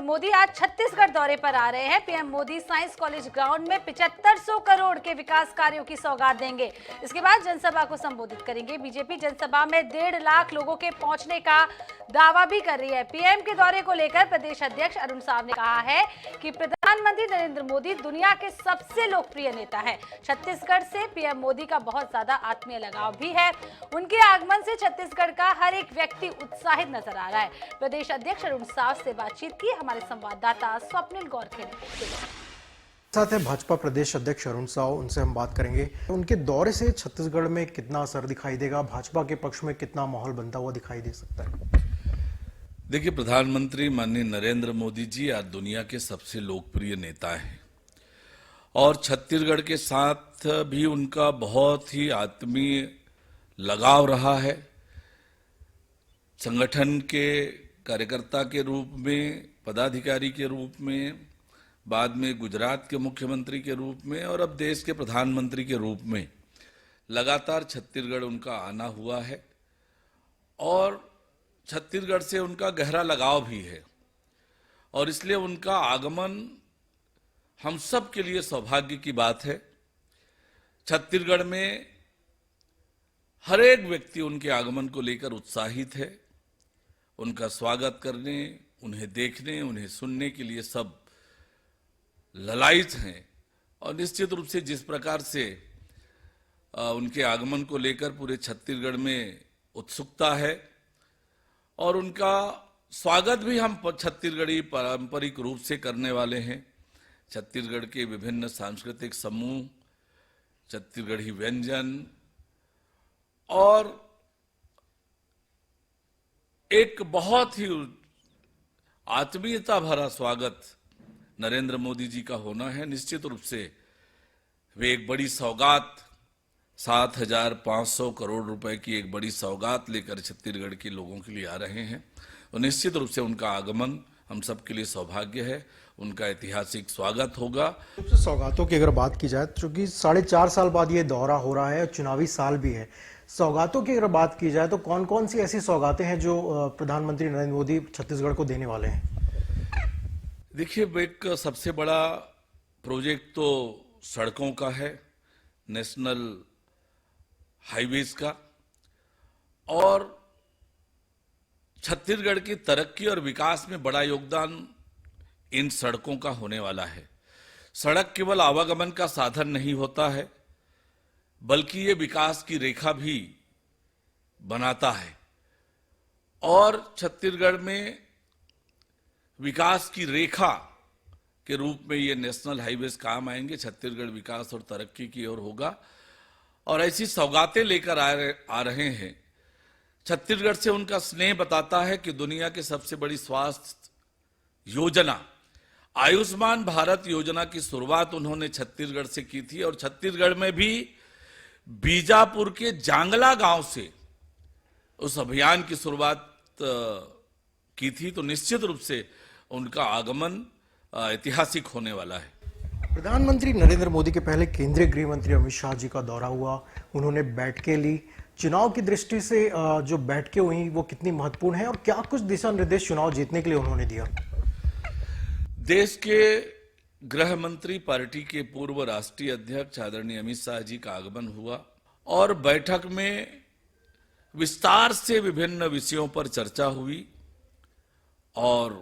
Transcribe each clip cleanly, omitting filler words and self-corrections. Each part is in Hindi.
मोदी आज छत्तीसगढ़ दौरे पर आ रहे हैं। PM Modi science college ground में 7500 करोड़ के विकास कार्यों की सौगात देंगे। इसके बाद जनसभा को संबोधित करेंगे। बीजेपी जनसभा में 1.5 लाख लोगों के पहुंचने का दावा भी कर रही है। पीएम के दौरे को लेकर प्रदेश अध्यक्ष अरुण साव ने कहा है कि प्रधानमंत्री नरेंद्र मोदी दुनिया के सबसे लोकप्रिय नेता है। छत्तीसगढ़ से पीएम मोदी का बहुत ज्यादा आत्मीय लगाव भी है। उनके आगमन से छत्तीसगढ़ का हर एक व्यक्ति उत्साहित नजर आ रहा है। प्रदेश अध्यक्ष अरुण साव से बातचीत की हमारे संवाददाता स्वप्निल गौरखे ने। साथ है भाजपा प्रदेश अध्यक्ष अरुण साव, उनसे हम बात करेंगे। उनके दौरे से छत्तीसगढ़ में कितना असर दिखाई देगा, भाजपा के पक्ष में कितना माहौल बनता हुआ दिखाई दे सकता है? देखिए, प्रधानमंत्री माननीय नरेंद्र मोदी जी आज दुनिया के सबसे लोकप्रिय नेता हैं और छत्तीसगढ़ के साथ भी उनका बहुत ही आत्मीय लगाव रहा है। संगठन के कार्यकर्ता के रूप में, पदाधिकारी के रूप में, बाद में गुजरात के मुख्यमंत्री के रूप में और अब देश के प्रधानमंत्री के रूप में लगातार छत्तीसगढ़ उनका आना हुआ है और छत्तीसगढ़ से उनका गहरा लगाव भी है और इसलिए उनका आगमन हम सब के लिए सौभाग्य की बात है। छत्तीसगढ़ में हर एक व्यक्ति उनके आगमन को लेकर उत्साहित है। उनका स्वागत करने, उन्हें देखने, उन्हें सुनने के लिए सब ललायित हैं और निश्चित रूप से जिस प्रकार से उनके आगमन को लेकर पूरे छत्तीसगढ़ में उत्सुकता है और उनका स्वागत भी हम छत्तीसगढ़ी पारंपरिक रूप से करने वाले हैं। छत्तीसगढ़ के विभिन्न सांस्कृतिक समूह, छत्तीसगढ़ी व्यंजन और एक बहुत ही आत्मीयता भरा स्वागत नरेंद्र मोदी जी का होना है। निश्चित रूप से वे एक बड़ी सौगात 7,500 करोड़ रुपए की एक बड़ी सौगात लेकर छत्तीसगढ़ के लोगों के लिए आ रहे हैं और निश्चित रूप से उनका आगमन हम सब के लिए सौभाग्य है। उनका ऐतिहासिक स्वागत होगा। सौगातों की अगर बात की जाए, चूंकि 4.5 साल बाद ये दौरा हो रहा है और चुनावी साल भी है, सौगातों की अगर बात की जाए तो कौन कौन सी ऐसी सौगातें हैं जो प्रधानमंत्री नरेंद्र मोदी छत्तीसगढ़ को देने वाले हैं? देखिए, एक सबसे बड़ा प्रोजेक्ट तो सड़कों का है, नेशनल हाईवेज का, और छत्तीसगढ़ की तरक्की और विकास में बड़ा योगदान इन सड़कों का होने वाला है। सड़क केवल आवागमन का साधन नहीं होता है बल्कि ये विकास की रेखा भी बनाता है और छत्तीसगढ़ में विकास की रेखा के रूप में ये नेशनल हाईवेज काम आएंगे। छत्तीसगढ़ विकास और तरक्की की ओर होगा और ऐसी सौगातें लेकर आ रहे हैं। छत्तीसगढ़ से उनका स्नेह बताता है कि दुनिया की सबसे बड़ी स्वास्थ्य योजना आयुष्मान भारत योजना की शुरुआत उन्होंने छत्तीसगढ़ से की थी और छत्तीसगढ़ में भी बीजापुर के जांगला गांव से उस अभियान की शुरुआत की थी। तो निश्चित रूप से उनका आगमन ऐतिहासिक होने वाला है। प्रधानमंत्री नरेंद्र मोदी के पहले केंद्रीय गृह मंत्री अमित शाह जी का दौरा हुआ, उन्होंने बैठकें ली। चुनाव की दृष्टि से जो बैठकें हुई वो कितनी महत्वपूर्ण है और क्या कुछ दिशा निर्देश चुनाव जीतने के लिए उन्होंने दिया? देश के गृह मंत्री, पार्टी के पूर्व राष्ट्रीय अध्यक्ष आदरणीय अमित शाह जी का आगमन हुआ और बैठक में विस्तार से विभिन्न विषयों पर चर्चा हुई और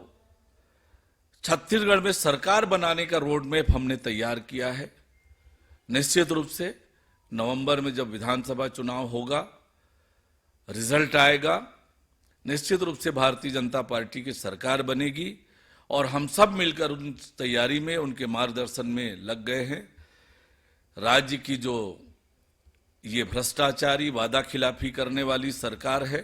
छत्तीसगढ़ में सरकार बनाने का रोड मैप हमने तैयार किया है। निश्चित रूप से नवंबर में जब विधानसभा चुनाव होगा, रिजल्ट आएगा, निश्चित रूप से भारतीय जनता पार्टी की सरकार बनेगी और हम सब मिलकर उन तैयारी में, उनके मार्गदर्शन में लग गए हैं। राज्य की जो ये भ्रष्टाचारी, वादा खिलाफी करने वाली सरकार है,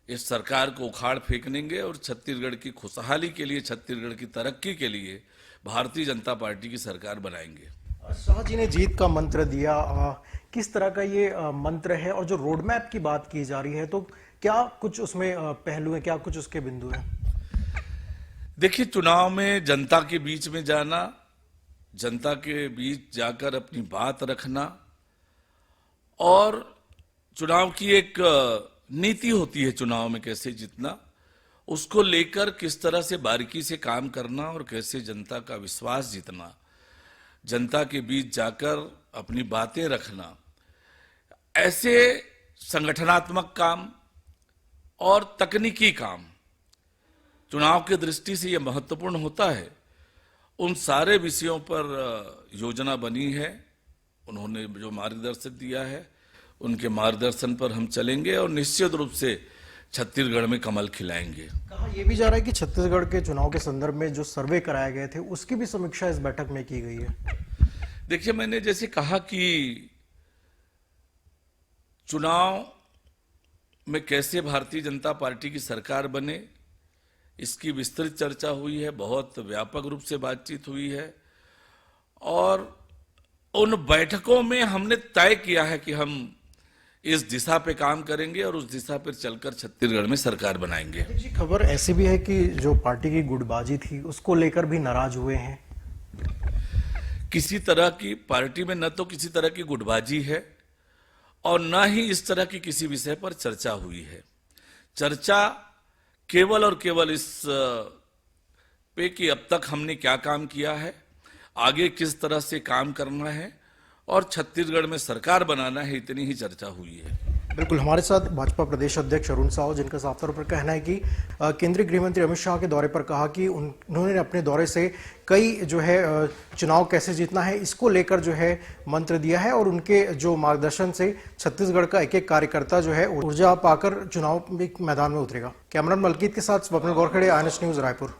इस सरकार को उखाड़ फेंकेंगे और छत्तीसगढ़ की खुशहाली के लिए, छत्तीसगढ़ की तरक्की के लिए भारतीय जनता पार्टी की सरकार बनाएंगे। शाह जी ने जीत का मंत्र दिया, किस तरह का ये मंत्र है और जो रोड मैप की बात की जा रही है तो क्या कुछ उसमें पहलू है, क्या कुछ उसके बिंदु है? देखिए, चुनाव में जनता के बीच में जाना, जनता के बीच जाकर अपनी बात रखना और चुनाव की एक नीति होती है चुनाव में कैसे जीतना, उसको लेकर किस तरह से बारीकी से काम करना और कैसे जनता का विश्वास जीतना, जनता के बीच जाकर अपनी बातें रखना, ऐसे संगठनात्मक काम और तकनीकी काम चुनाव की दृष्टि से यह महत्वपूर्ण होता है। उन सारे विषयों पर योजना बनी है, उन्होंने जो मार्गदर्शन दिया है उनके मार्गदर्शन पर हम चलेंगे और निश्चित रूप से छत्तीसगढ़ में कमल खिलाएंगे। कहा यह भी जा रहा है कि छत्तीसगढ़ के चुनाव के संदर्भ में जो सर्वे कराए गए थे उसकी भी समीक्षा इस बैठक में की गई है। देखिए, मैंने जैसे कहा कि चुनाव में कैसे भारतीय जनता पार्टी की सरकार बने, इसकी विस्तृत चर्चा हुई है, बहुत व्यापक रूप से बातचीत हुई है और उन बैठकों में हमने तय किया है कि हम इस दिशा पे काम करेंगे और उस दिशा पर चलकर छत्तीसगढ़ में सरकार बनाएंगे। जी, खबर ऐसी भी है कि जो पार्टी की गुटबाजी थी उसको लेकर भी नाराज हुए हैं। किसी तरह की पार्टी में न तो किसी तरह की गुटबाजी है और न ही इस तरह की किसी विषय पर चर्चा हुई है। चर्चा केवल और केवल इस पे कि अब तक हमने क्या काम किया है, आगे किस तरह से काम करना है और छत्तीसगढ़ में सरकार बनाना है, इतनी ही चर्चा हुई है। बिल्कुल, हमारे साथ भाजपा प्रदेश अध्यक्ष अरुण साव, जिनका साफ तौर पर कहना है कि केंद्रीय गृह मंत्री अमित शाह के दौरे पर कहा कि उन्होंने अपने दौरे से कई जो है चुनाव कैसे जीतना है इसको लेकर जो है मंत्र दिया है और उनके जो मार्गदर्शन से छत्तीसगढ़ का एक एक कार्यकर्ता जो है ऊर्जा पाकर चुनाव मैदान में उतरेगा। कैमरामैन मलकीत के साथ स्वप्निल गोरखड़े, INS न्यूज, रायपुर।